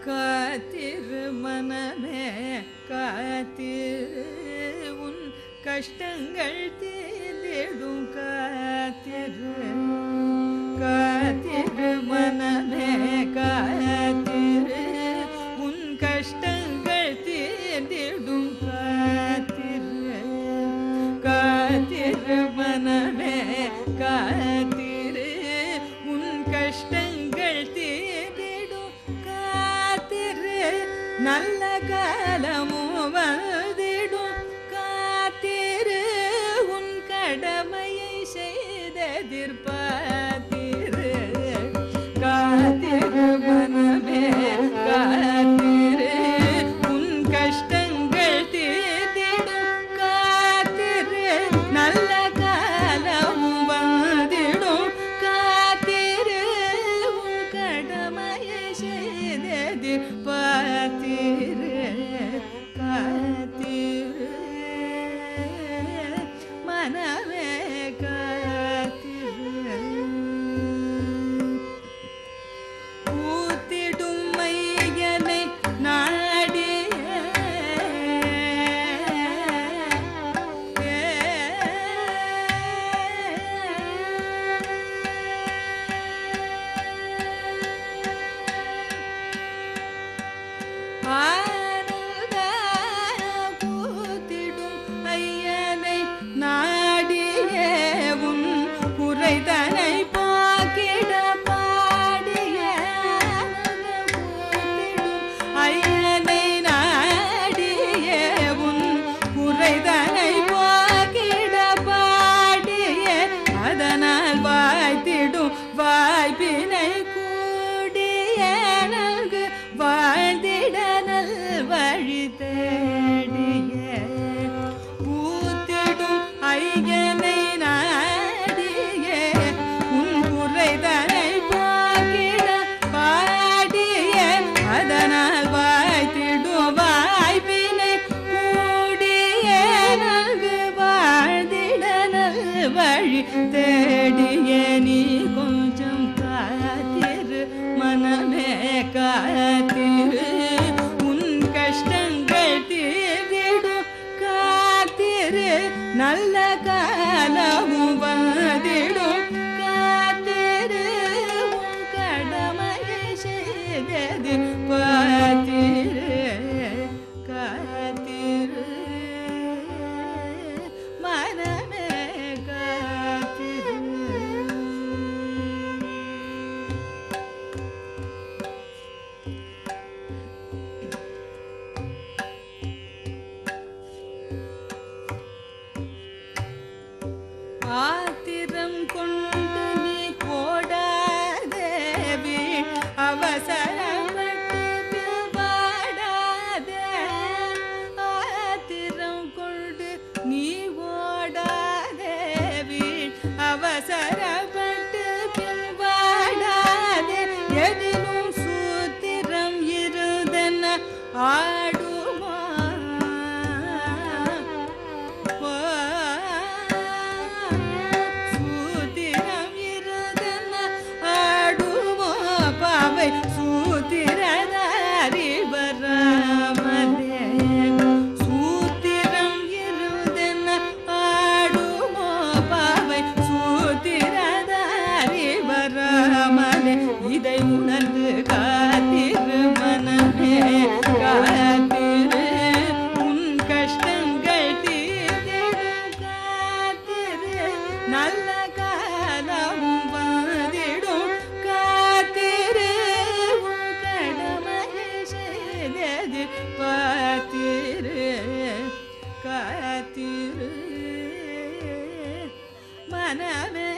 காத்திரு மனமே காத்திரு உன் கஷ்டங்கள் தீர்ந்திடும் காத்திரு காத்திரு மனமே காத்திரு உன் கஷ்டங்கள் தீர்ந்திடும் காத்திரு காத்திரு மனமே காத்திரு உன் கஷ்டங்கள் தீர்ந்திடும் காத்திரு நல்ல காலமும் வந்திடும் காத்திரு உன் கடமையை செய்தெதிர்பார்த்திரு காத்திரு மனமே காத்திரு உன் கஷ்டங்கள் தீர்ந்திடும் காத்திரு நல்ல காலமும் வந்திடும் காத்திரு உன் கடமையை செய்தெதிர்பார்த்திரு காத்திரு மனமே காத்திரு பூத்திடும் மையனை நாடிய பூத்திடும் ஐயனை நாடிய உன் குறைதனை போக்கிட பாடிய பூத்திடும் ஐயனை நாடிய உன் குறைதனை போக்கிட பாடிய அதனால் வாய்த்திடும் வாய்ப்பினை கூடிய நல்கு வாழ்ந்திட நல் வழி தேடிய பூத்திடும் ஐயனை நாடிய உன் குறைதனை போக்கிட பாடிய அதனால் வாய்த்திடும் வாய்ப்பினை கூடிய நல்கு வாழ்ந்திட நல் வழி தேடிய நீ கொஞ்சம் காத்திரு மனமே காத்திரு உன் கஷ்டங்கள் தீர்ந்திடும் காத்திரு நல்ல காலமும் வந்திடும் காத்திரு உன் கடமையை செய்தது பாத்திரு காத்திரு மனமே காத்திரு ஆத்திரம் கொண்டு நீ ஓடாதே வீண் அவசரப்பட்டு பின்வாடாதே ஆத்திரம் கொண்டு நீ ஓடாதே வீண் அவசரப்பட்டு பின்வாடாதே எதிலும் சூத்திரம் இருந்தன ஆடுமா சூத்திரம் இருந்தன ஆடுமோ பாவை சூத்திரதாரி வராமலே சூத்திரம் இருந்தன ஆடுமோ பாவை சூத்திரதாரி வராமலே இதை உணர்ந்து காத்திரு மனமே காத்திரு உன் கஷ்டங்கள் தீர்ந்திடும் காத்திரு நல்ல காலமும் வந்திடும் காத்திரு உன் கடமையை செய்தது பாத்திரு காத்திரு மனமே